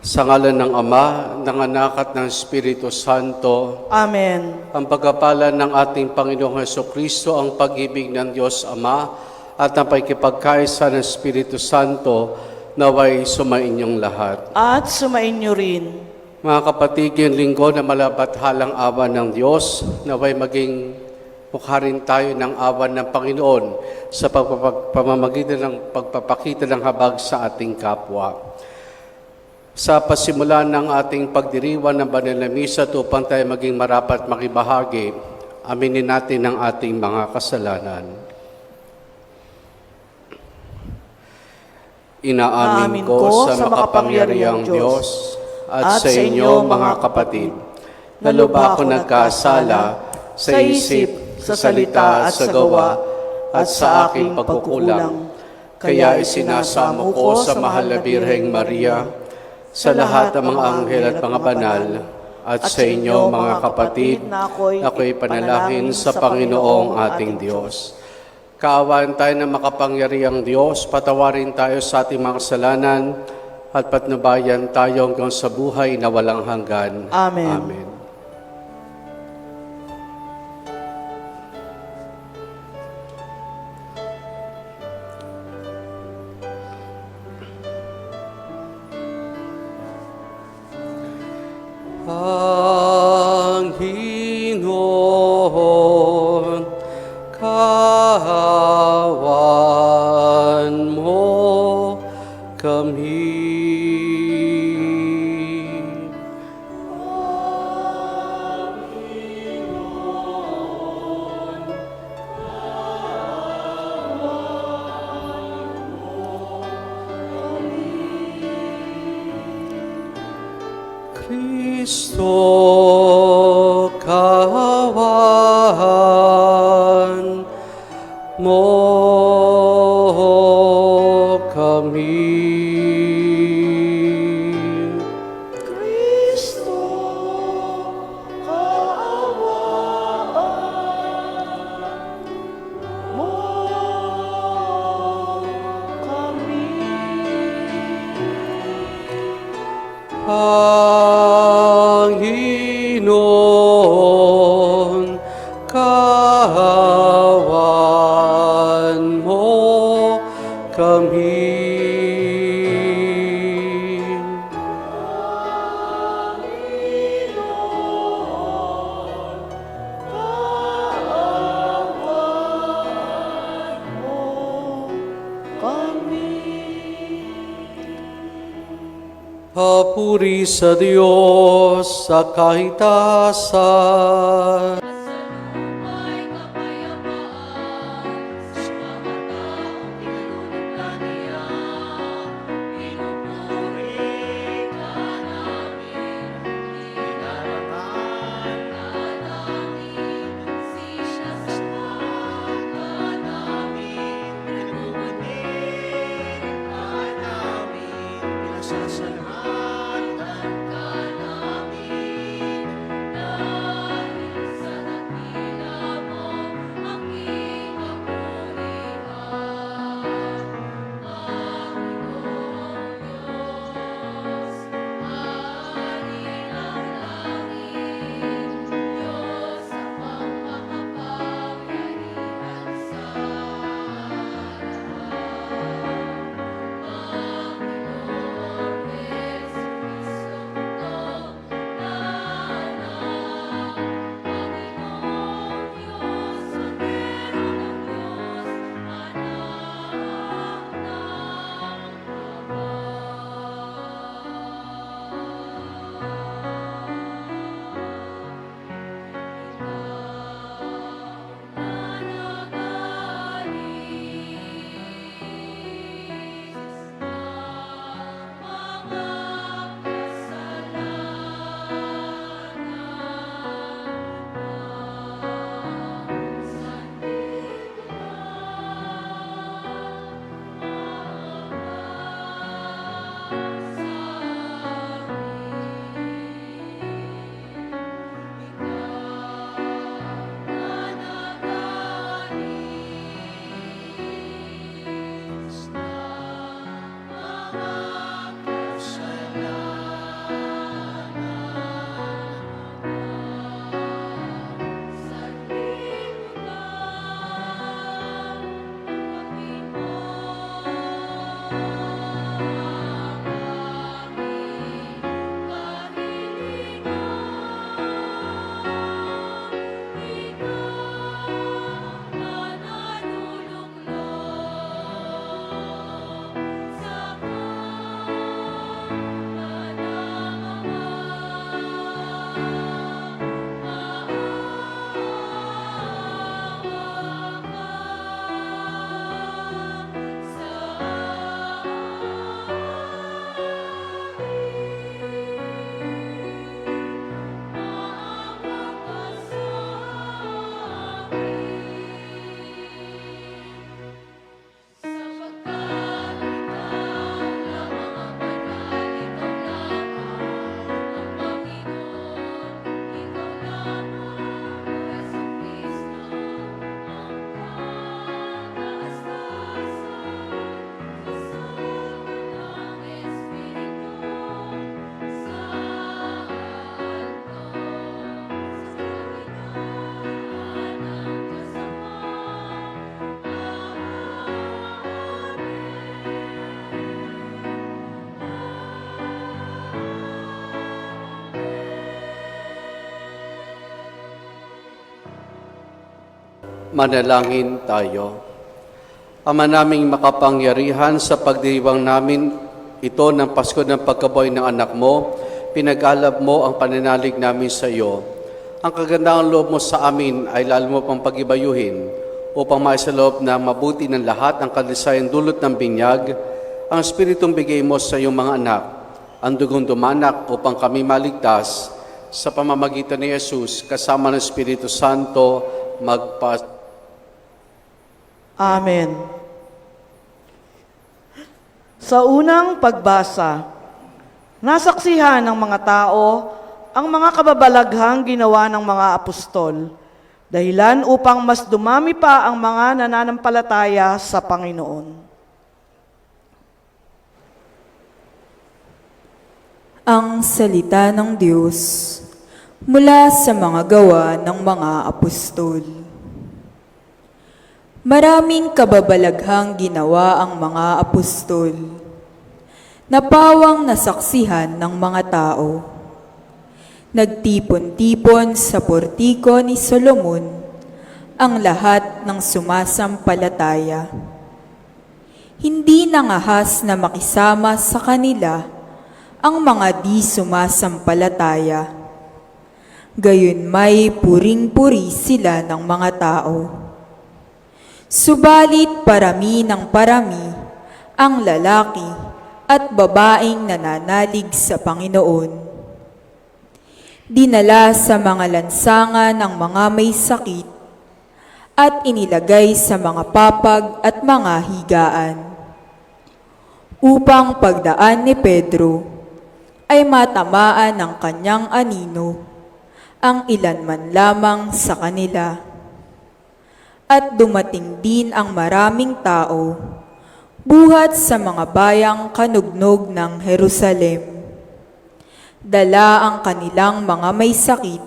Sa ngalan ng Ama, ng Anak at ng Espiritu Santo. Amen. Ang pagkapalan ng ating Panginoong Hesukristo, ang pag-ibig ng Diyos Ama, at ang pakikipagkaisa ng Espiritu Santo, naway sumainyong lahat. At sumainyo rin. Mga kapatid, yung linggo na malabathalang awa ng Diyos, naway maging mukha rin tayo ng awa ng Panginoon sa pamamagitan ng pagpapakita ng habag sa ating kapwa. Sa pasimula ng ating pagdiriwang ng banal na misa, upang tayo maging marapat makibahagi, aminin natin ang ating mga kasalanan. Inaamin ko sa makapangyarihang Diyos at sa inyo mga kapatid, na lubha ko nagkasala sa isip, sa salita at sa gawa at sa aking pagkukulang. Kaya isinasamo ko sa mahal na Birheng Maria, sa lahat ng mga anghel at mga banal, at sa inyo mga kapatid, ako'y panalangin sa Panginoong ating Diyos. Kaawaan tayo ng makapangyarihang Diyos, patawarin tayo sa ating mga kasalanan, at patnubayan tayo hanggang sa buhay na walang hanggan. Amen. Amen. Panginoon, kahawan mo kami. Kristo, kahawan mo kami. Kristo, kaawaan mo kami. Panginoon, kahawan mo kami. Papuri sa Diyos sa kahitasan. Ay kapayapaan sa mga taong tinulungan niya. Pinupuri ka namin, inarangan ka namin, sinasamba ka namin, pinagmumuni ka namin, pinasasalamatan ka namin, dahil sa Manalangin tayo. Ama naming makapangyarihan, sa pagdiriwang namin ito ng Pasko ng pagkabuhay ng anak mo, pinag-alab mo ang pananalig namin sa iyo. Ang kagandaang loob mo sa amin ay lalo mo pang pagibayuhin upang maisaloob na mabuti ng lahat ang kalisayang dulot ng binyag, ang Espiritong bigay mo sa iyong mga anak, ang dugong dumanak upang kami maligtas sa pamamagitan ni Jesus kasama ng Espiritu Santo Amen. Sa unang pagbasa, nasaksihan ng mga tao ang mga kababalaghang ginawa ng mga apostol, dahilan upang mas dumami pa ang mga nananampalataya sa Panginoon. Ang salita ng Diyos mula sa mga gawa ng mga apostol. Maraming kababalaghang ginawa ang mga apostol, napawang nasaksihan ng mga tao. Nagtipon-tipon sa portiko ni Solomon ang lahat ng sumasampalataya. Hindi nangahas na makisama sa kanila ang mga di sumasampalataya. Gayon may puring-puri sila ng mga tao. Subalit parami ng parami ang lalaki at babaeng nananalig sa Panginoon. Dinala sa mga lansangan ang mga may sakit at inilagay sa mga papag at mga higaan, upang pagdaan ni Pedro ay matamaan ng kanyang anino ang ilan man lamang sa kanila. At dumating din ang maraming tao buhat sa mga bayang kanugnog ng Jerusalem. Dala ang kanilang mga may sakit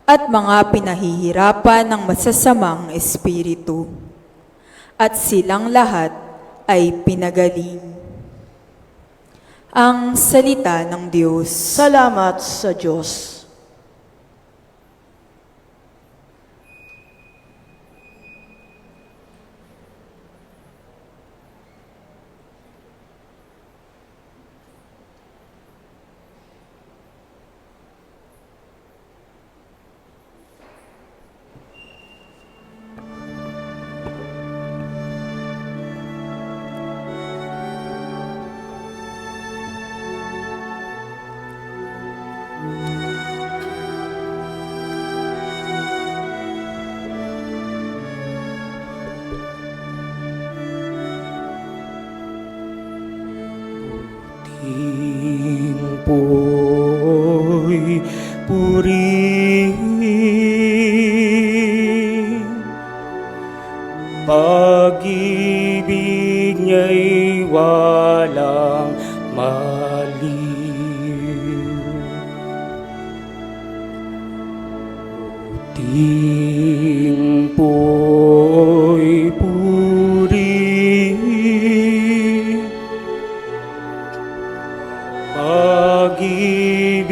at mga pinahihirapan ng masasamang espiritu, at silang lahat ay pinagaling. Ang salita ng Diyos. Salamat sa Diyos. Timpo'y purihin, pag-ibig niya'y walang maliw. Timpo'y purihin, pag-ibig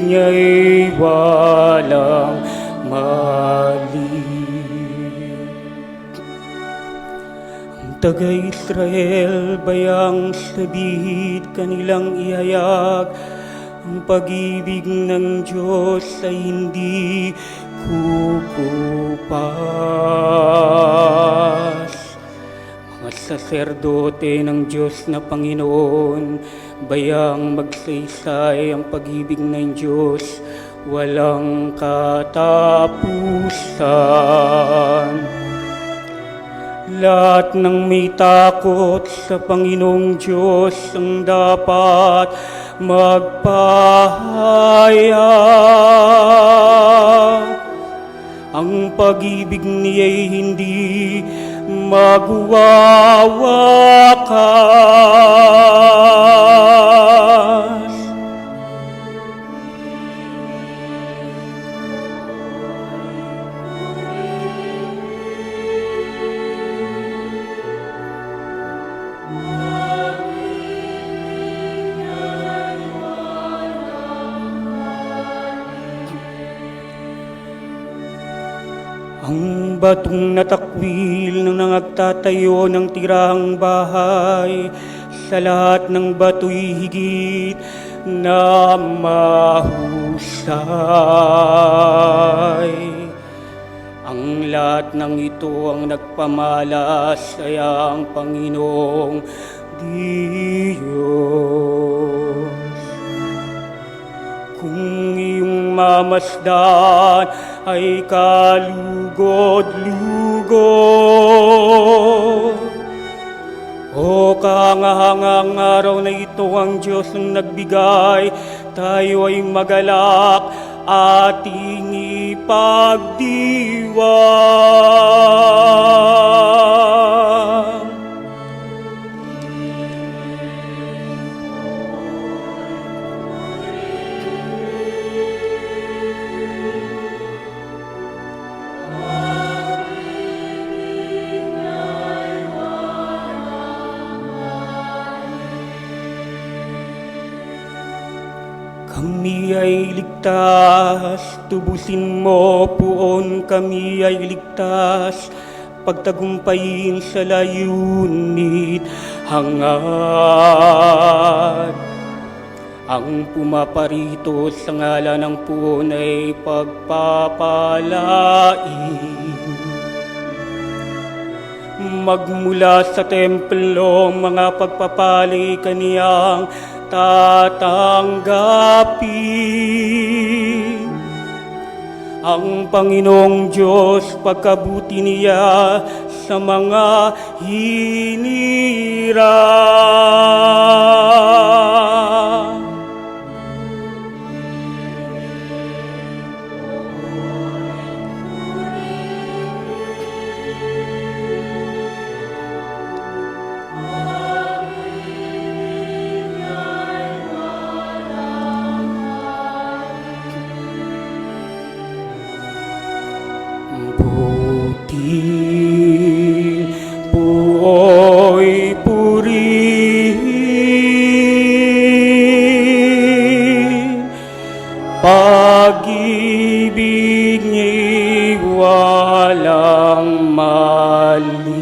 niya'y walang maliw. Ang taga-Israel bayang sabihid kanilang ihayag, ang pag-ibig ng Diyos ay hindi kukupas. Mga saserdote ng Diyos na Panginoon, bayang magsaysay ang pag-ibig ng Diyos, walang katapusan. Lahat ng may takot sa Panginoong Diyos ang dapat magpahayag. Ang pag-ibig niya'y hindi magwawakas. Ang batong natakwil ng nangagtatayo ng tirahang bahay, sa lahat ng bato'y higit na mahusay. Ang lahat ng ito ang nagpamalas ay ang Panginoong Diyos. Kung iyong mamasdan ay kalugod-lugod, o kahangahangang araw na ito ang Diyos ang nagbigay, tayo ay magalak ating ipagdiwang. Kami ay ligtas, tubusin mo poon kami ay ligtas, pagtagumpayin sa layunit hangad. Ang pumaparito sa ngalan ng poon ay pagpapalain. Magmula sa templo, mga pagpapali kaniyang tatanggapin. Ang Panginoong Diyos pagkabuti niya sa mga hinirang. Buti po'y purihin, pag-ibig ni'y walang mali.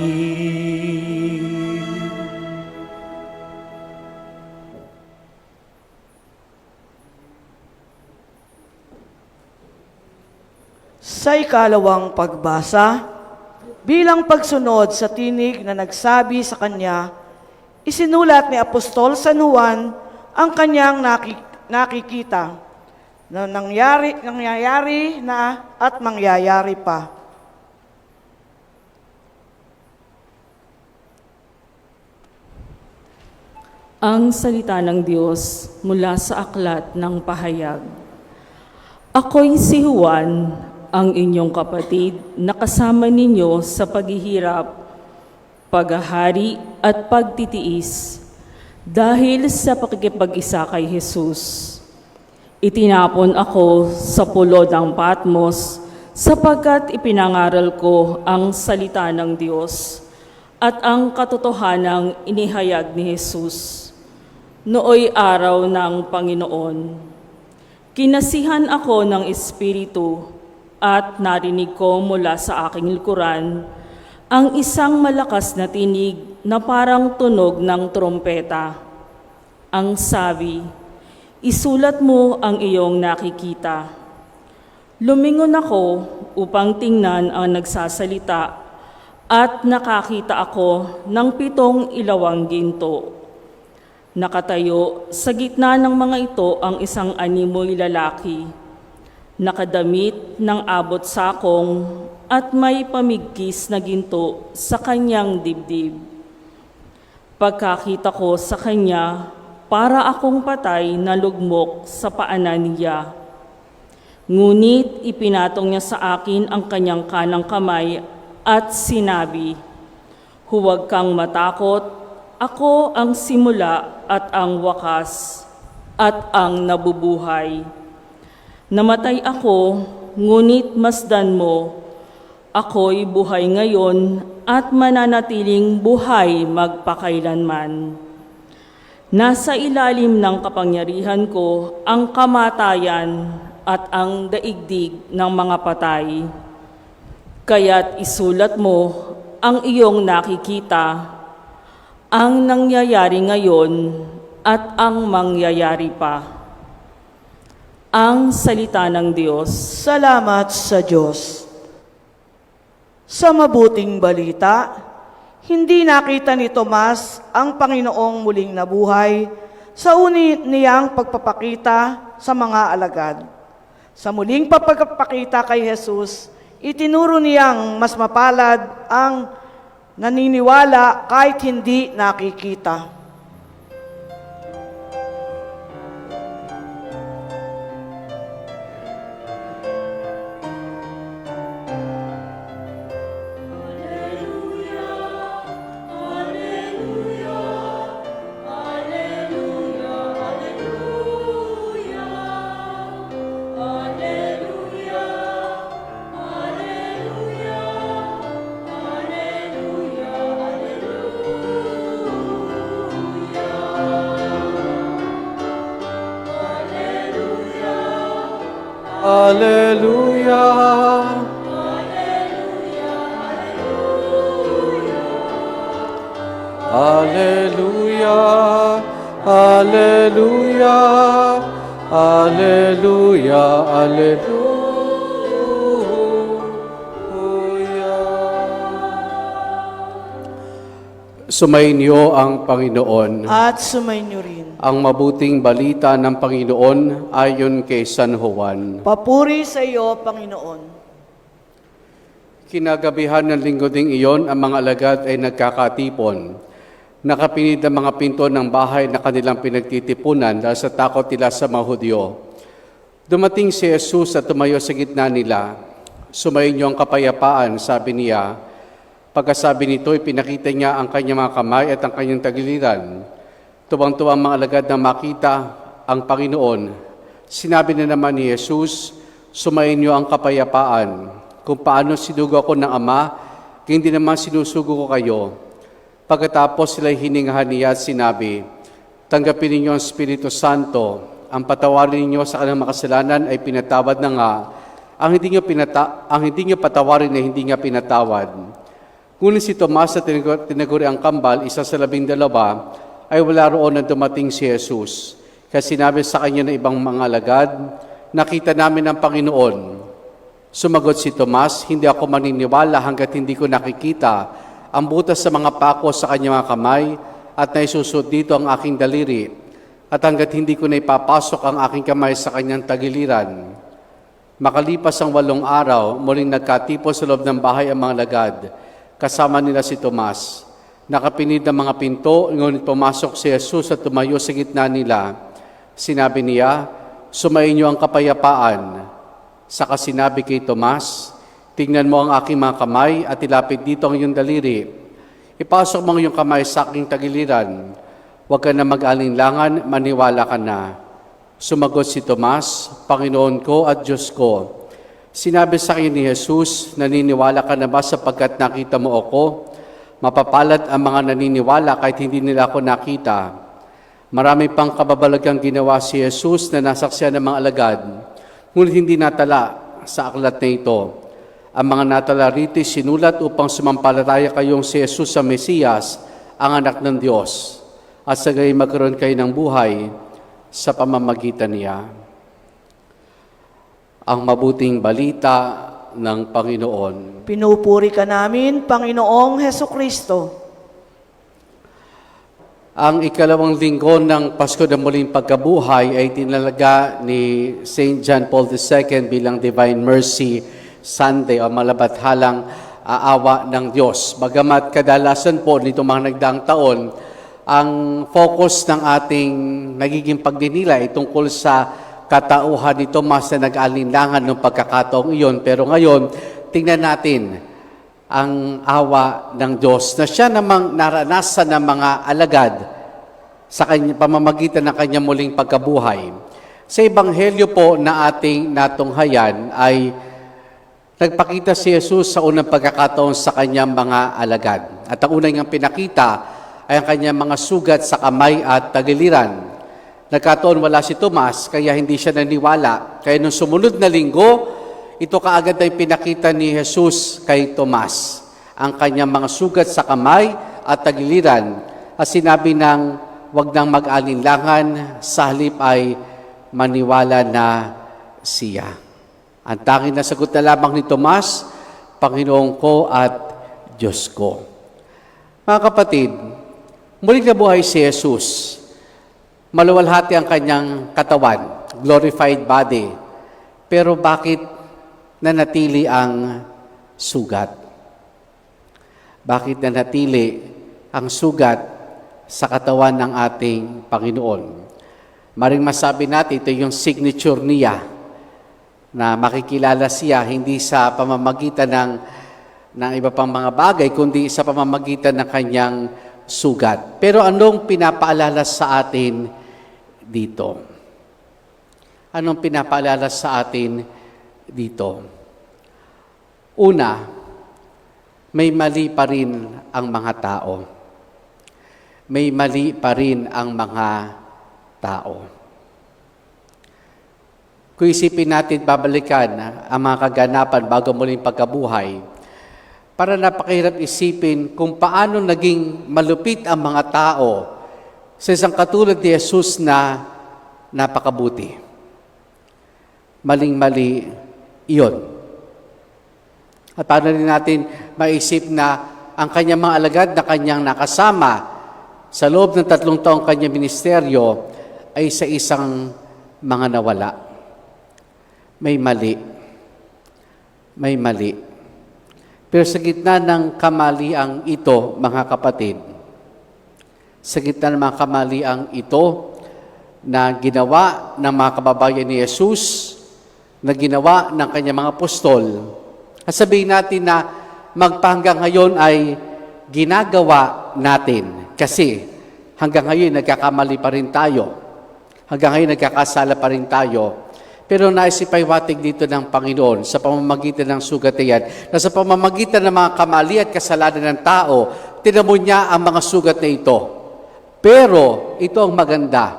Sa ikalawang pagbasa, bilang pagsunod sa tinig na nagsabi sa kanya, isinulat ni Apostol San Juan ang kanyang nakikita na nangyayari na at mangyayari pa. Ang salita ng Diyos mula sa aklat ng pahayag. Ako'y si Juan, ang inyong kapatid, na kasama ninyo sa paghihirap, paghahari at pagtitiis dahil sa pakikipag-isa kay Jesus. Itinapon ako sa pulo ng Patmos sapagkat ipinangaral ko ang salita ng Diyos at ang katotohanang inihayag ni Jesus. Nooy araw ng Panginoon. Kinasihan ako ng Espiritu at narinig ko mula sa aking likuran ang isang malakas na tinig na parang tunog ng trompeta. Ang sabi, isulat mo ang iyong nakikita. Lumingon ako upang tingnan ang nagsasalita at nakakita ako ng 7 ilawang ginto. Nakatayo sa gitna ng mga ito ang isang animoy lalaki, nakadamit ng abot sakong at may pamigkis na ginto sa kanyang dibdib. Pagkakita ko sa kanya, para akong patay na lugmok sa paanan niya. Ngunit ipinatong niya sa akin ang kanyang kanang kamay at sinabi, huwag kang matakot, ako ang simula at ang wakas at ang nabubuhay. Namatay ako, ngunit masdan mo, ako'y buhay ngayon at mananatiling buhay magpakailanman. Nasa ilalim ng kapangyarihan ko ang kamatayan at ang daigdig ng mga patay. Kaya't isulat mo ang iyong nakikita, ang nangyayari ngayon at ang mangyayari pa. Ang salita ng Diyos. Salamat sa Diyos. Sa mabuting balita, hindi nakita ni Tomas ang Panginoong muling nabuhay sa niyang pagpapakita sa mga alagad. Sa muling pagpapakita kay Jesus, itinuro niyang mas mapalad ang naniniwala kahit hindi nakikita. Hallelujah. Hallelujah. Hallelujah. Hallelujah. Hallelujah. Sumainyo ang Panginoon. At sumainyo rin. Ang mabuting balita ng Panginoon ayon kay San Juan. Papuri sa iyo, Panginoon. Kinagabihan ng linggo ding iyon, ang mga alagad ay nagkakatipon. Nakapinid ang mga pinto ng bahay na kanilang pinagtitipunan dahil sa takot nila sa mga Hudyo. Dumating si Jesus at tumayo sa gitna nila. Sumainyo ang kapayapaan, sabi niya. Pagkasabi nito, ipinakita niya ang kanyang mga kamay at ang kanyang tagiliran. Tuwang-tuwa ang mga alagad na makita ang Panginoon. Sinabi na naman ni Jesus, sumainyo ang kapayapaan. Kung paano sinugo ako ng Ama, hindi naman sinusugo ko kayo. Pagkatapos sila'y hiningahan niya at sinabi, tanggapin ninyo ang Espiritu Santo. Ang patawarin ninyo sa kanilang makasalanan ay pinatawad na nga. Ang hindi nyo patawarin ay hindi nga pinatawad. Ngunit si Tomas na tinaguri ang kambal, isa sa 12, ay wala roon na dumating si Jesus. Kaya sinabi sa kanya ng ibang mga alagad, nakita namin ang Panginoon. Sumagot si Tomas, hindi ako maniniwala hanggat hindi ko nakikita ang butas sa mga pako sa kanyang mga kamay at naisusot dito ang aking daliri at hanggat hindi ko na ipapasok ang aking kamay sa kanyang tagiliran. Makalipas ang 8 araw, muling nagkatipon sa loob ng bahay ang mga alagad. Kasama nila si Tomas. Nakapinid ang mga pinto, ngunit pumasok si Jesus at tumayo sa gitna nila. Sinabi niya, sumainyo ang kapayapaan. Saka sinabi kay Tomas, tingnan mo ang aking mga kamay at ilapit dito ang iyong daliri. Ipasok mo ang iyong kamay sa aking tagiliran. Huwag ka na mag-alinlangan, maniwala ka na. Sumagot si Tomas, Panginoon ko at Diyos ko. Sinabi sa akin ni Jesus, naniniwala ka na ba sapagkat nakita mo ako? Mapapalad ang mga naniniwala kahit hindi nila ako nakita. Marami pang kababalagang ginawa si Jesus na nasaksihan ng mga alagad, ngunit hindi natala sa aklat na ito. Ang mga natala rito sinulat upang sumampalataya kayong si Jesus sa Mesiyas, ang anak ng Diyos, at sa gayon magkaroon kayo ng buhay sa pamamagitan niya. Ang mabuting balita ng Panginoon. Pinupuri ka namin, Panginoong Hesukristo. Ang ikalawang linggo ng Pasko na muling pagkabuhay ay tinalaga ni St. John Paul II bilang Divine Mercy Sunday o malabathalang awa ng Diyos. Bagamat kadalasan po nito mga nagdaang taon, ang focus ng ating nagiging pagdinila ay tungkol sa katauhan ni Tomas na nag-alinlangan ng pagkakataong iyon. Pero ngayon, tingnan natin ang awa ng Diyos na siya namang naranasan ng mga alagad sa kanya, pamamagitan ng kanyang muling pagkabuhay. Sa Ebanghelyo po na ating natunghayan ay nagpakita si Jesus sa unang pagkakataon sa kanyang mga alagad. At ang unang niyang pinakita ay ang kanyang mga sugat sa kamay at tagiliran. Nagkataon wala si Tomas, kaya hindi siya naniwala. Kaya nung sumunod na linggo, ito kaagad ay pinakita ni Jesus kay Tomas, ang kanyang mga sugat sa kamay at tagiliran, at sinabi ng huwag nang mag-alinlangan, sa halip ay maniwala na siya. Ang tanging na sagot na lamang ni Tomas, Panginoon ko at Diyos ko. Mga kapatid, muling nabuhay si Jesus. Maluwalhati ang kanyang katawan, glorified body. Pero bakit nanatili ang sugat? Bakit nanatili ang sugat sa katawan ng ating Panginoon? Maring masabi natin, ito yung signature niya, na makikilala siya hindi sa pamamagitan ng iba pang mga bagay, kundi sa pamamagitan ng kanyang sugat. Pero anong pinapaalala sa atin dito? Anong pinapaalala sa atin dito? Una, may mali pa rin ang mga tao. May mali pa rin ang mga tao. Kung isipin natin, babalikan ang mga kaganapan bago muling pagkabuhay, para napakahirap isipin kung paano naging malupit ang mga tao sa isang katulad ni Jesus na napakabuti. Maling-mali iyon. At paano rin natin maisip na ang kanyang mga alagad na kanyang nakasama sa loob ng 3 taong kanyang ministeryo ay sa isang mga nawala. May mali. May mali. Pero sa gitna ng kamaliang ito, mga kapatid, sa gitna ng mga kamaliang ito na ginawa ng mga kababayan ni Jesus, na ginawa ng kanyang mga apostol, at sabihin natin na magpahanggang ngayon ay ginagawa natin. Kasi hanggang ngayon nagkakamali pa rin tayo. Hanggang ngayon nagkakasala pa rin tayo. Pero naisipaywatig dito ng Panginoon sa pamamagitan ng sugat na yan, na sa pamamagitan ng mga kamali at kasalanan ng tao, tinamo niya ang mga sugat na ito. Pero ito ang maganda.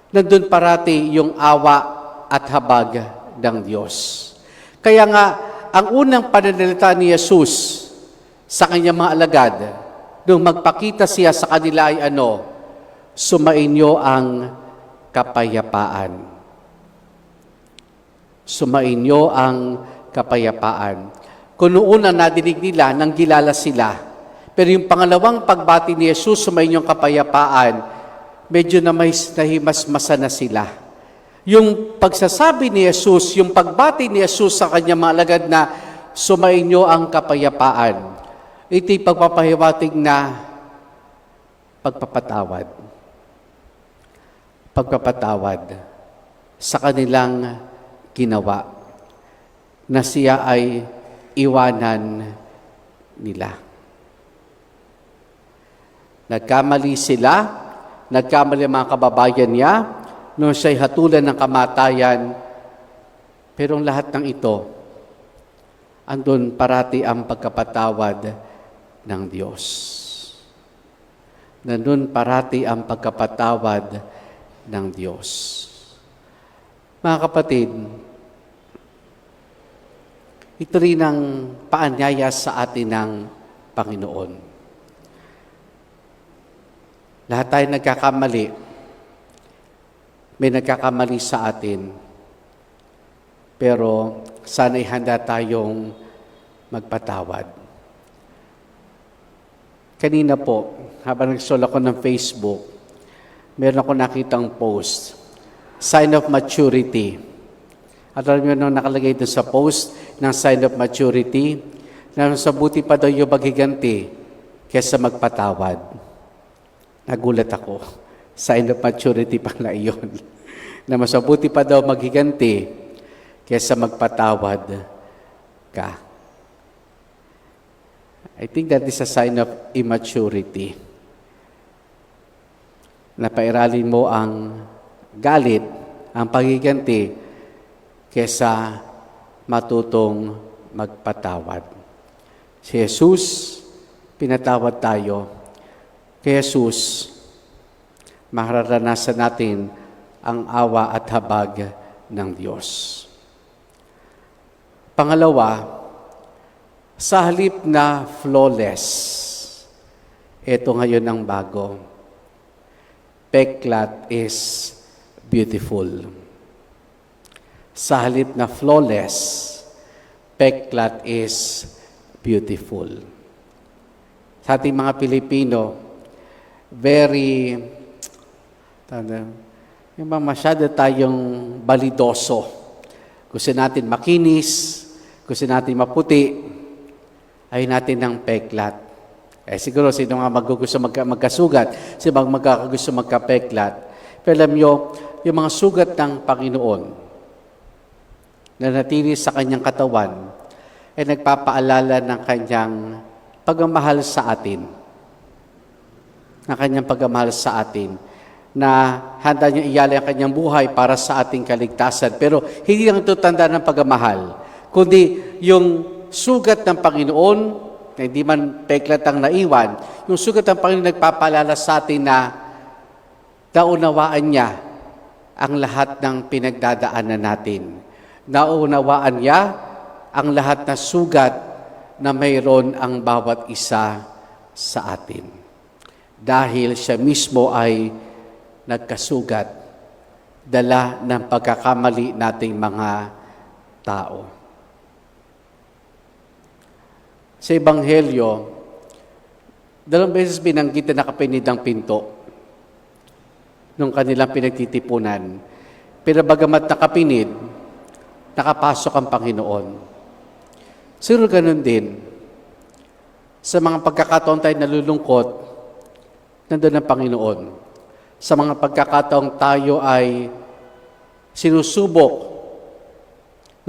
Nandun parati yung awa at habag ng Diyos. Kaya nga, ang unang pananalita ni Jesus sa kanyang mga alagad, nung magpakita siya sa kanila ay sumainyo ang kapayapaan. Sumainyo ang kapayapaan. Kung noon na nadinig nila, nang gilala sila. Pero yung pangalawang pagbati ni Jesus, sumainyo ang kapayapaan, medyo na may nahimasmasa na sila. Yung pagsasabi ni Jesus, yung pagbati ni Jesus sa kanyang mga alagad na sumainyo ang kapayapaan, ito'y pagpapahiwatig na pagpapatawad. Pagpapatawad sa kanilang ginawa na siya ay iwanan nila. Nagkamali sila, nagkamali ang mga kababayan niya, nung siya'y hatulan ng kamatayan, pero ang lahat ng ito, andun parati ang pagkapatawad ng Diyos. Nandun parati ang pagkapatawad ng Diyos. Mga kapatid, ito rin ang paanyaya sa atin ng Panginoon. Lahat tayo nagkakamali. May nagkakamali sa atin. Pero sana'y handa tayong magpatawad. Kanina po, habang nag-scroll ako ng Facebook, meron ako nakitang post, sign of maturity. At alam nyo nung nakalagay doon sa post ng sign of maturity, na sa buti pa daw yung maghiganti kesa magpatawad. Nagulat ako. Sign of maturity pala iyon. Na mas mabuti pa daw maghiganti kesa magpatawad ka. I think that is a sign of immaturity. Napairalin mo ang galit, ang paghiganti, kesa matutong magpatawad. Si Jesus, pinatawad tayo. Kay Jesus, mararanasan natin ang awa at habag ng Diyos. Pangalawa, sa halip na flawless, ito ngayon ang bago. Peklat is beautiful. Sa halip na flawless, peklat is beautiful. Sa ating mga Pilipino, very, yung mga masyado tayong balidoso. Gusto natin makinis, gusto natin maputi, ay natin ng peklat. Siguro, sino nga maggugusto magkasugat, sino magkagusto magkapeklat. Pero alam nyo, yung mga sugat ng Panginoon na natili sa kanyang katawan ay nagpapaalala ng kanyang pagmamahal sa atin. Ng kanyang pagmamahal sa atin na handa niya iyalay ang kanyang buhay para sa ating kaligtasan. Pero hindi lang ito tanda ng pagmamahal, kundi yung sugat ng Panginoon, na hindi man peklat ang naiwan, yung sugat ng Panginoon nagpapaalala sa atin na naunawaan niya ang lahat ng pinagdadaanan natin. Naunawaan niya ang lahat na sugat na mayroon ang bawat isa sa atin. Dahil siya mismo ay nagkasugat, dala ng pagkakamali nating mga tao. Sa Ebanghelyo, 2 beses binanggit na nakapinig ang pinto nung kanilang pinagtitipunan. Pero bagamat nakapinid, nakapasok ang Panginoon. Siguro ganun din. Sa mga pagkakataon tayo nalulungkot, nandun ang Panginoon. Sa mga pagkakataong tayo ay sinusubok,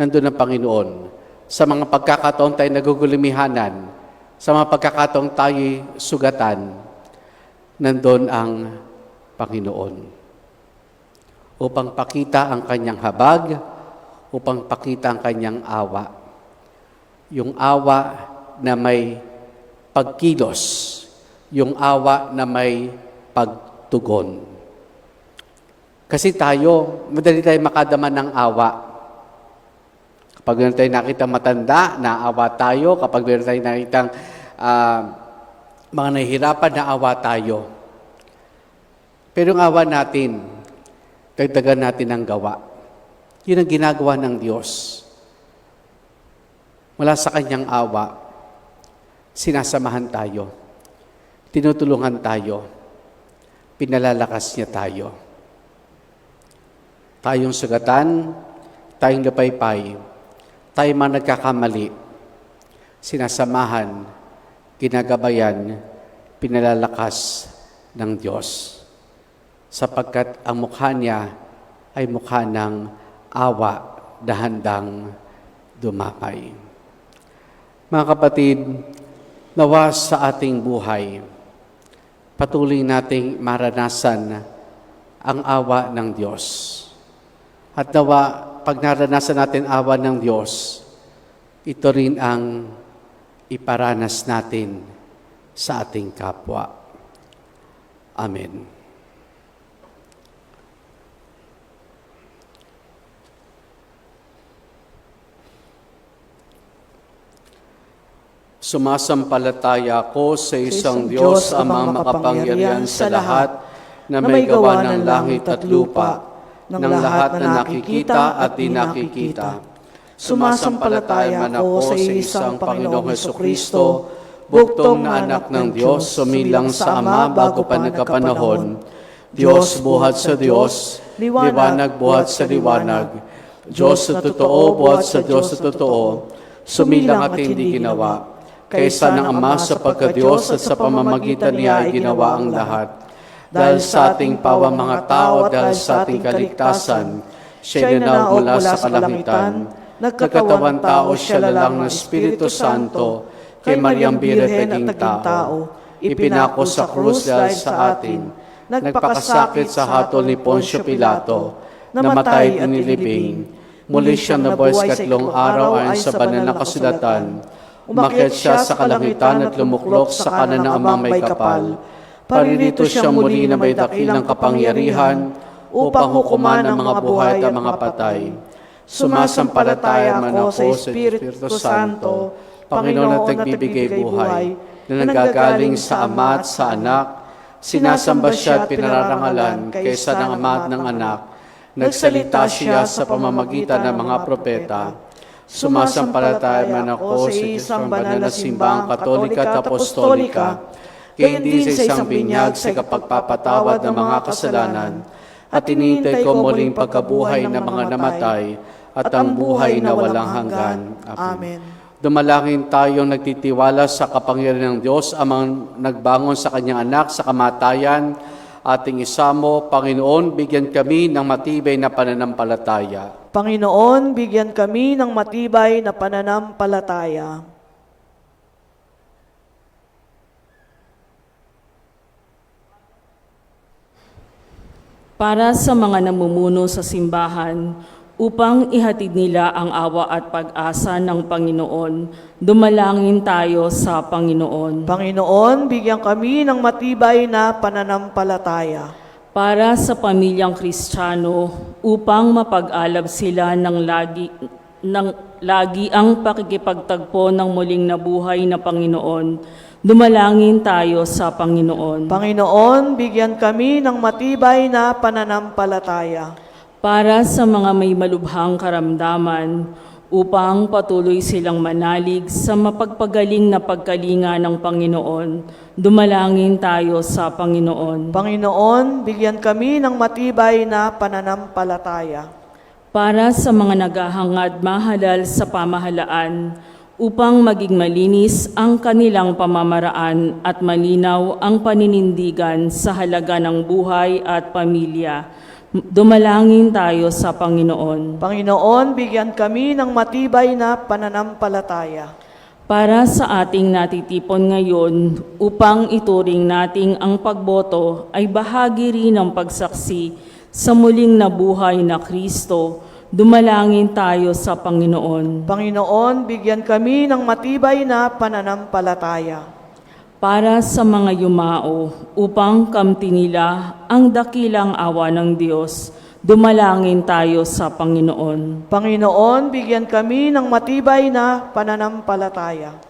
nandun ang Panginoon. Sa mga pagkakataong tayo nagugulimihanan, sa mga pagkakataong tayo sugatan, nandun ang Panginoon. Upang pakita ang kanyang habag, upang pakita ang kanyang awa. Yung awa na may pagkilos, yung awa na may pagtugon. Kasi tayo, madali tayo makadama ng awa. Kapag meron tayo nakitang matanda, naawa tayo. Kapag meron tayo nakitang mga nahihirapan, naawa tayo. Pero ang awa natin, dagdagan natin ang gawa. Yun ang ginagawa ng Diyos. Mula sa kanyang awa, sinasamahan tayo, tinutulungan tayo, pinalalakas niya tayo. Tayong sugatan, tayong lapaypay, tayo man nagkakamali, sinasamahan, ginagabayan, pinalalakas ng Diyos. Sapagkat ang mukha niya ay mukha ng awa na handang dumapay. Mga kapatid, nawa sa ating buhay, patuloy nating maranasan ang awa ng Diyos. At nawa, pag naranasan natin awa ng Diyos, ito rin ang iparanas natin sa ating kapwa. Amen. Sumasampalataya ako sa isang Diyos, Amang makapangyarihan sa lahat, na may gawa ng langit at lupa, ng lahat na nakikita at di nakikita. Sumasampalataya ako sa isang Panginoong Hesukristo, buktong na anak ng Diyos, sumilang sa Ama bago pa nagkapanahon, Diyos buhat sa Diyos, liwanag buhat sa liwanag, Diyos na totoo buhat sa Diyos na totoo, sumilang at hindi ginawa. Kaysa ng Ama sa pagka-Diyos at sa pamamagitan niya ay ginawa ang lahat. Dahil sa ating pawang mga tao at dahil sa ating kaligtasan, siya'y nanawag mula sa kalangitan, nagkatawan tao siya lalang ng Espiritu Santo, kay Mariang Birhen at naging tao, ipinako sa krus dahil sa atin, nagpakasakit sa hatol ni Poncio Pilato, namatay at inilibing, muli siyang nabuhay sa ikatlong araw ayon sa banal na kasulatan, umakyat siya sa kalangitan at lumuklok sa kanan ng Amang may kapal. Paririto siya muli na may dakilang kapangyarihan upang hukuman ang mga buhay at mga patay. Sumasampalataya ako sa Espiritu Santo, Panginoon at nagbibigay buhay, na nanggagaling sa Ama at sa Anak, sinasamba siya at pinararangalan kaysa ng Ama at ng Anak, nagsalita siya sa pamamagitan ng mga propeta. Sumasampalataya man ako sa isang banal na simbang katolika at apostolika, gayon din sa isang binyag sa kapagpapatawad ng mga kasalanan, at iniintay ko muling pagkabuhay ng mga namatay at ang buhay na walang hanggan. Amen. Dumalangin tayong nagtitiwala sa kapangyarihan ng Diyos, amang nagbangon sa kanyang anak sa kamatayan. Ating isamo, Panginoon, bigyan kami ng matibay na pananampalataya. Panginoon, bigyan kami ng matibay na pananampalataya. Para sa mga namumuno sa simbahan, upang ihatid nila ang awa at pag-asa ng Panginoon, dumalangin tayo sa Panginoon. Panginoon, bigyan kami ng matibay na pananampalataya. Para sa pamilyang Kristiyano, upang mapag-alab sila ng lagi ang pakikipagtagpo ng muling nabuhay na Panginoon, dumalangin tayo sa Panginoon. Panginoon, bigyan kami ng matibay na pananampalataya. Para sa mga may malubhang karamdaman, upang patuloy silang manalig sa mapagpagaling na pagkalinga ng Panginoon, dumalangin tayo sa Panginoon. Panginoon, bigyan kami ng matibay na pananampalataya. Para sa mga naghahangad mahalal sa pamahalaan, upang maging malinis ang kanilang pamamaraan at malinaw ang paninindigan sa halaga ng buhay at pamilya, dumalangin tayo sa Panginoon. Panginoon, bigyan kami ng matibay na pananampalataya. Para sa ating natitipon ngayon, upang ituring nating ang pagboto ay bahagi rin ng pagsaksi sa muling nabuhay na Kristo, dumalangin tayo sa Panginoon. Panginoon, bigyan kami ng matibay na pananampalataya. Para sa mga yumao, upang kamtin nila ang dakilang awa ng Diyos, dumalangin tayo sa Panginoon. Panginoon, bigyan kami ng matibay na pananampalataya.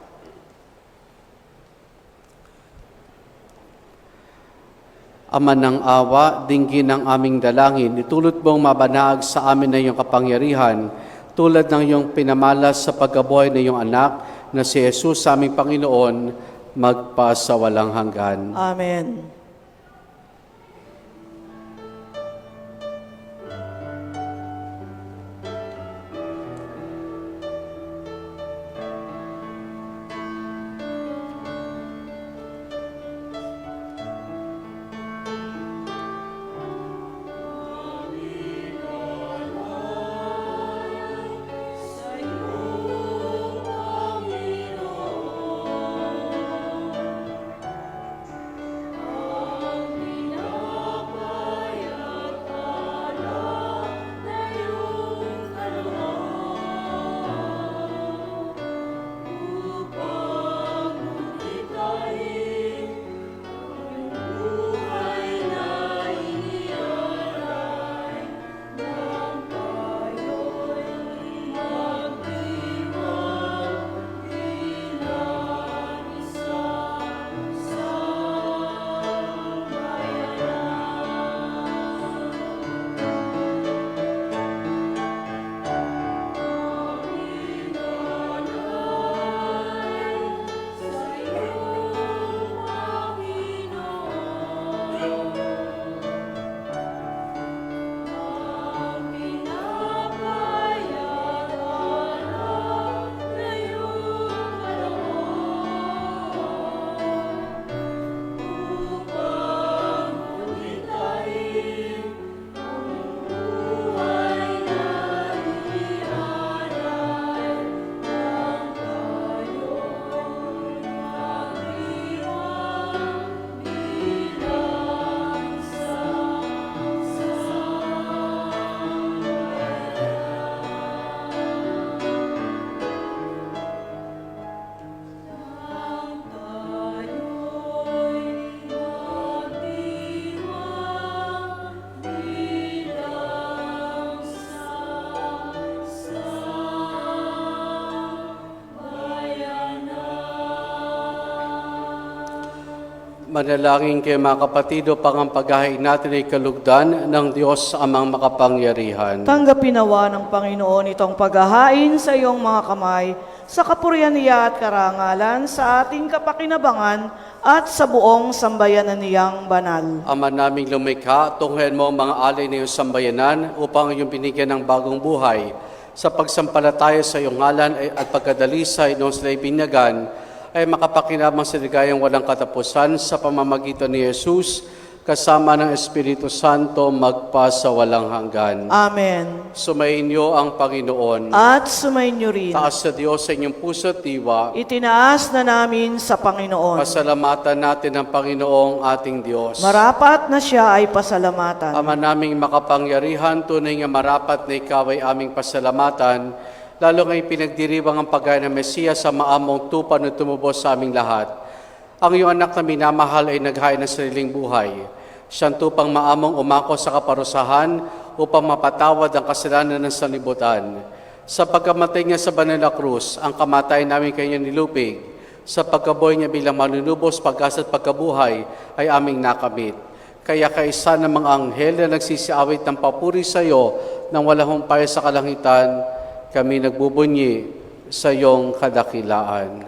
Ama ng awa, dinggin ang aming dalangin, itulot mong mabanag sa amin na iyong kapangyarihan, tulad ng iyong pinamalas sa pagkabuhay na iyong anak, na si Jesus sa aming Panginoon, magpasawalang hanggan. Amen. Manalangin kayo mga kapatid upang ang paghahain natin ay kalugdan ng Diyos amang makapangyarihan. Tanggapin nawa ng Panginoon itong paghahain sa iyong mga kamay, sa kapurihan niya at karangalan, sa ating kapakinabangan at sa buong sambayanan niyang banal. Ama naming lumikha, tunghayan mo ang mga alay na iyong sambayanan upang iyong binigyan ng bagong buhay. Sa pagsampalataya sa iyong ngalan at pagkadalisay noong sila'y binyagan, ay makapakinabang sa ligayang walang katapusan sa pamamagitan ni Jesus, kasama ng Espiritu Santo, magpa sa walang hanggan. Amen. Sumainyo ang Panginoon. At sumainyo rin. Taas sa Diyos sa inyong puso at diwa. Itinaas na namin sa Panginoon. Pasalamatan natin ang Panginoong ating Diyos. Marapat na siya ay pasalamatan. Ama naming makapangyarihan, tunay nga marapat na ikaw ay aming pasalamatan, lalo ngayong pinagdiriwang ang pagkain ng Mesiyas sa maamong tupa na tumubos sa aming lahat. Ang iyong anak na minamahal ay naghain ng sariling buhay. Siyang tupang maamong umako sa kaparusahan upang mapatawad ang kasalanan ng sanlibutan. Sa pagkamatay niya sa banal na krus, ang kamatayan namin kanya nilupig. Sa pagkabuhay niya bilang manunubos, pagkas at pagkabuhay ay aming nakamit. Kaya kaisa ng mga anghel na nagsisiawit ng papuri sa iyo nang walang humpay sa kalangitan, kami nagbubunyi sa iyong kadakilaan.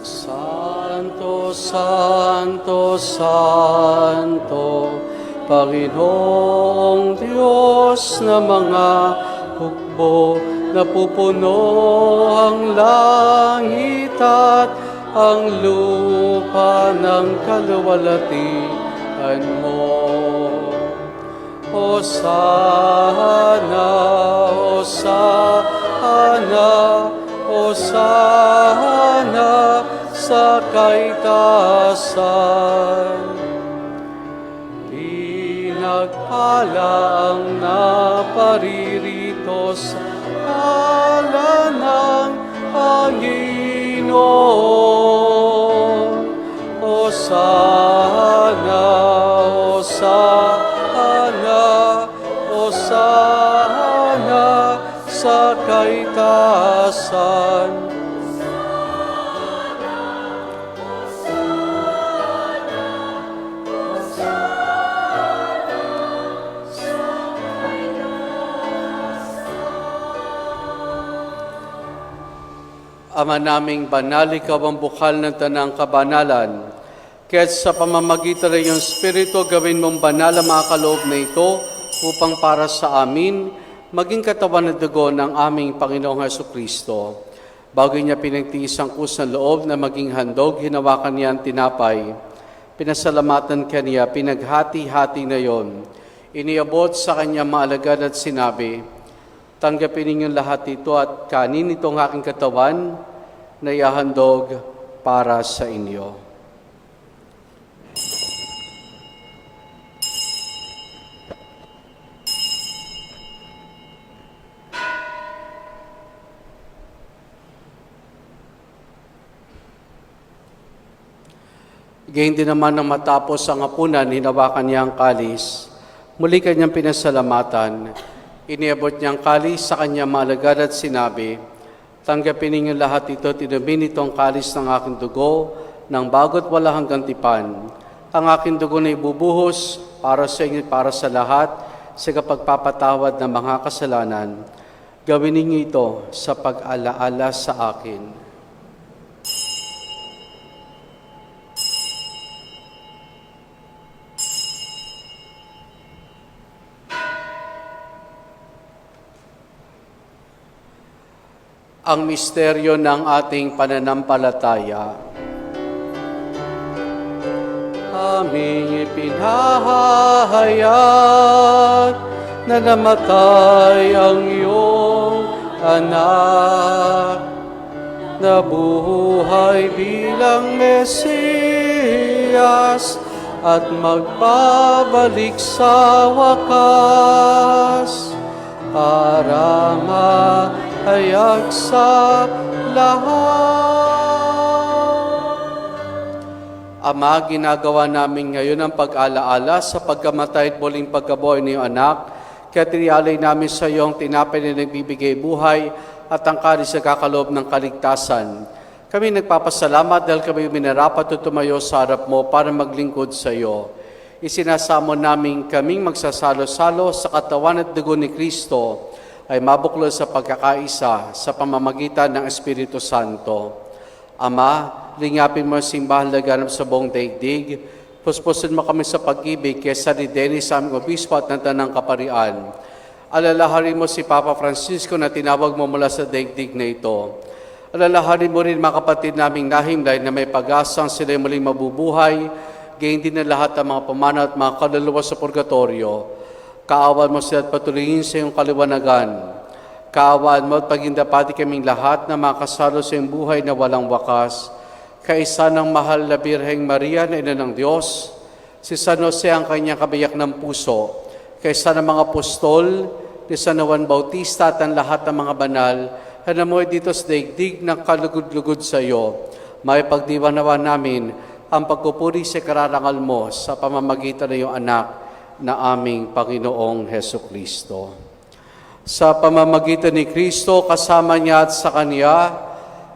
Santo, Santo, Santo, Panginoong Diyos na mga hukbo, napupuno ang langit at ang lupa ng kaluwalhatian mo. Hosana, Hosana, Hosana sa kaitaasan. Pinagpala ang naparirito sa ngalan ng Panginoon. Hosana, Hosana, Hosana sa kaitaasan. Ama naming banal, ikaw ang bukal ng tanang kabanalan. Kaya't sa pamamagitan ng iyong Espiritu, gawin mong banal ang mga kaloob na ito upang para sa amin, maging katawan at dugo ng aming Panginoong Hesukristo. Bago niya pinagtiis ang kusang loob na maging handog, hinawakan niya ang tinapay. Pinasalamatan kaniya, pinaghati-hati na yon. Iniabot sa kanya mga alagad at sinabi, tanggapin ninyong lahat ito at kanin itong aking katawan na ihahandog para sa inyo. Gayon din naman nang matapos ang hapunan, hinawakan niya ang kalis. Muli kanyang pinasalamatan. Iniabot niyang kalis sa kanyang mga alagad at sinabi, tanggapin ninyo lahat ito, tinumin itong kalis ng aking dugo, ng bago't wala hanggang tipan. Ang aking dugo na ibubuhos para sa inyo, para sa lahat, sa kapagpapatawad ng mga kasalanan. Gawin ninyo ito sa pag-alaala sa akin. Ang misteryo ng ating pananampalataya. Aming ipinahayag na namatay ang iyong anak, nabuhay bilang Mesiyas at magbabalik sa wakas para mahayag sa lahat. Ama, ginagawa namin ngayon ang pag-alaala sa pagkamatay at muling pagkabuhay ng iyong anak, kaya tiniyalay namin sa iyo ang tinapay na nagbibigay buhay at ang karis na kakaloob ng kaligtasan. Kami nagpapasalamat dahil kami minarapat at tumayo sa harap mo para maglingkod sa iyo. Isinasamo namin kaming magsasalo-salo sa katawan at dugo ni Kristo ay mabuklod sa pagkakaisa sa pamamagitan ng Espiritu Santo. Ama, lingapin mo ang simbahan laganap sa buong daigdig. Puspusin mo kami sa pag-ibig kay San Dennis sa aming obispo at ng Tanang Kaparian. Alalahanin mo si Papa Francisco na tinawag mo mula sa daigdig na ito. Alalahanin mo rin mga kapatid naming nahimlay na may pag-asang sila muling mabubuhay, gayon din na lahat ng mga pamana at mga kaluluwa sa purgatorio. Kaawan mo sila at patuloyin sa iyong kaliwanagan. Kaawaan mo at pagindapati kaming lahat na makasalo sa iyong buhay na walang wakas. Kaisa ng mahal na Birheng Maria na Ina ng Diyos, si San Jose ang kanyang kabiyak ng puso, kaisa ng mga apostol, ni San Juan Bautista at ang lahat ng mga banal, na namuhay dito sa daigdig ng kalugod-lugod sa iyo. May pagdiwanawa namin ang pagpupuri sa kararangal mo sa pamamagitan ng iyong anak na aming Panginoong Hesukristo. Sa pamamagitan ni Kristo, kasama niya at sa Kanya,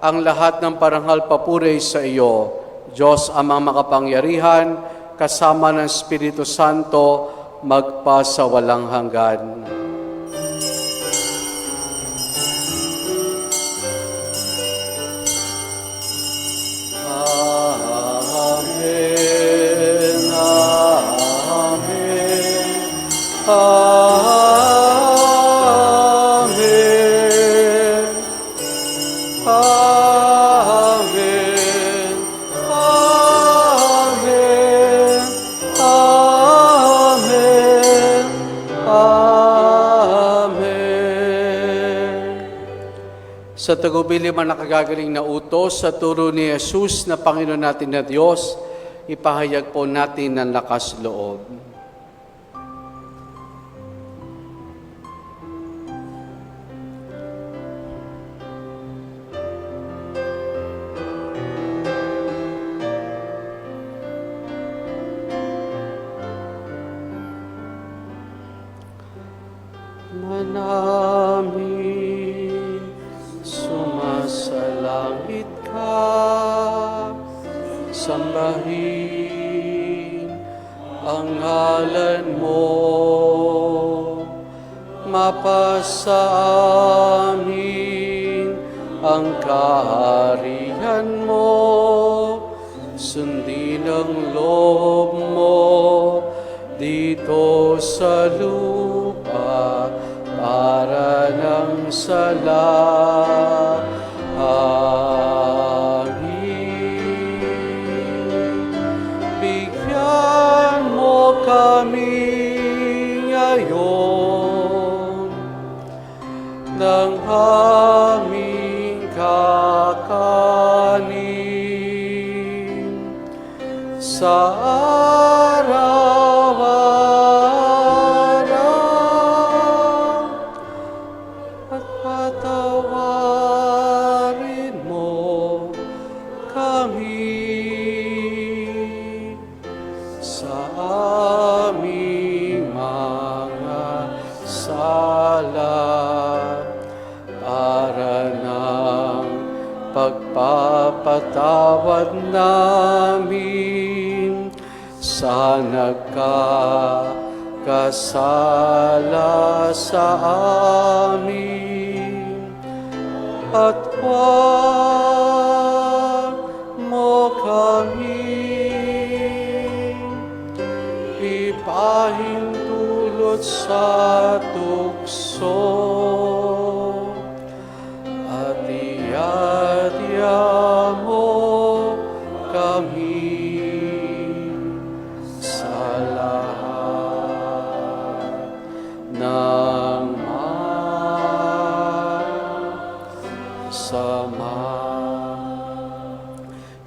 ang lahat ng parangal papuri sa iyo, Diyos amang makapangyarihan, kasama ng Espiritu Santo, magpa sa walang hanggan. Amen. Amen. Amen. Sa tagubilin man nakagagaling na utos sa turo ni Jesus na Panginoon natin na Diyos, ipahayag po natin ng lakas loob. Manaming sumasalangit ka, sambahin ang ngalan mo, mapasa amin ang kaharian mo, sundin ang loob mo dito sa lupa para ng salangin. Bigyan mo kami ngayon ng aming kakanin sa araw-araw at patawarin mo kami sa aming mga sala para ng pagpapatawad namin sa nagkakasala sa amin, at huwag mo kami ipahintulot sa tukso, at iadya mo kami sa lahat ng masama.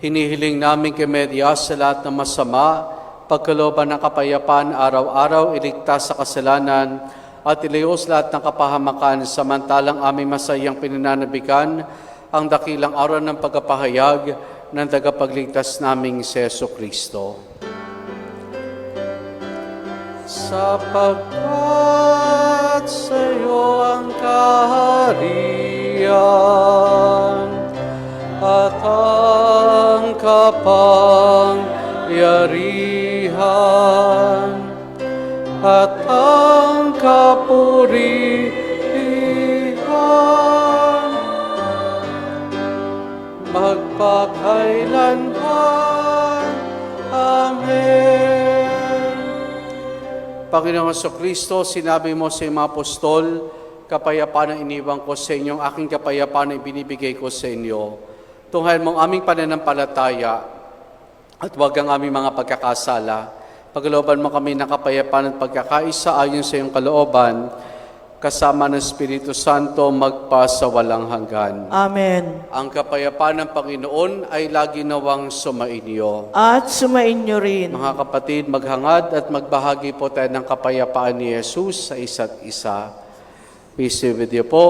Hinihiling namin kay Maria sa lahat ng masama, pagkalooban ng kapayapaan araw-araw, iligtas sa kasalanan, at ilayos lahat ng kapahamakan, samantalang aming masayang pinananabikan ang dakilang araw ng pagkapahayag ng tagapagligtas naming Seso Kristo. Sapagkat sa iyo ang kaharian at ang kapangyarihan at ang kapurihan magpakailanman. Amen. Panginoong Kristo, sinabi mo sa iyong mga apostol, kapayapaan ang iniwan ko sa inyo, aking kapayapaan ang ibinibigay ko sa inyo. Tunghayan mong aming pananampalataya at huwag ang aming mga pagkakasala. Paglooban mo kami ng kapayapaan at pagkakaisa ayon sa iyong kalooban, kasama ng Espiritu Santo magpa sa walang hanggan. Amen. Ang kapayapaan ng Panginoon ay lagi nawang sumainyo. At sumainyo rin. Mga kapatid, maghangad at magbahagi po tayo ng kapayapaan ni Jesus sa isa't isa. Peace be with you po.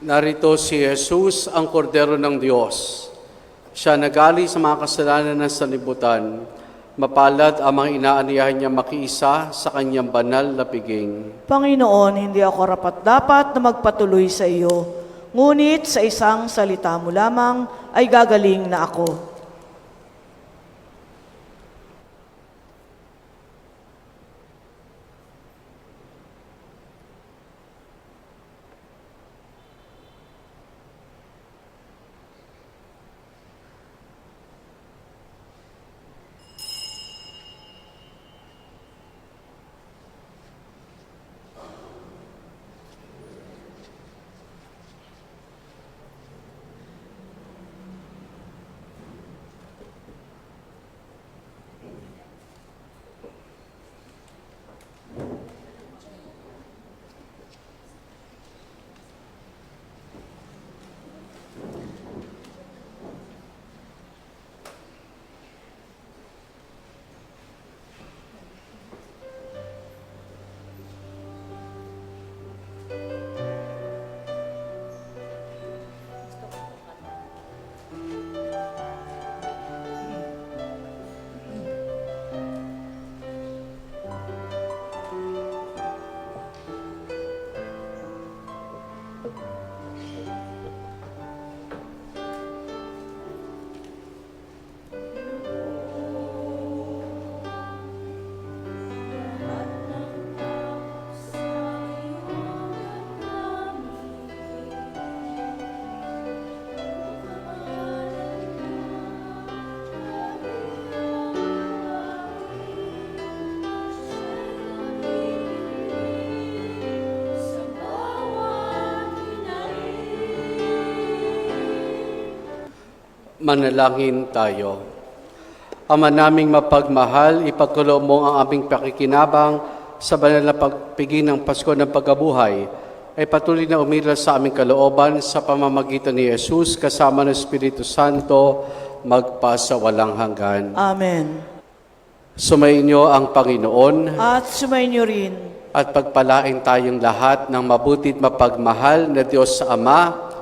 Narito si Jesus, ang kordero ng Diyos. Siya nagali sa mga kasalanan ng sanlibutan. Mapalad ang mga inaaniyahan niya makiisa sa kanyang banal na piging. Panginoon, hindi ako rapat-dapat na magpatuloy sa iyo. Ngunit sa isang salita mo lamang ay gagaling na ako. Manalangin tayo. Ama naming mapagmahal, ipagkaloob mo ang aming pakikinabang sa banal na pagpiging ng Pasko ng Pagkabuhay ay patuloy na umiral sa aming kalooban sa pamamagitan ni Jesus kasama ng Espiritu Santo magpasa walang hanggan. Amen. Sumainyo ang Panginoon At sumainyo rin. at pagpalain tayong lahat ng mabuti't mapagmahal na Diyos sa Ama,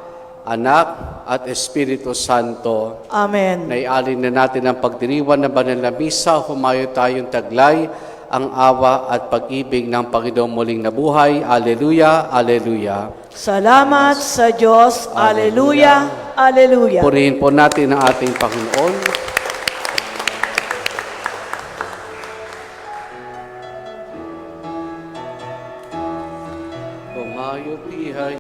Anak at Espiritu Santo. Amen. Naialin na natin ang pagdiriwan ng banal na misa, humayo tayong taglay ang awa at pag-ibig ng Panginoong muling nabuhay. Alleluia, Alleluia. Salamat sa Diyos. Alleluia, Alleluia. Purihin po natin ang ating Panginoon. Humayo tihay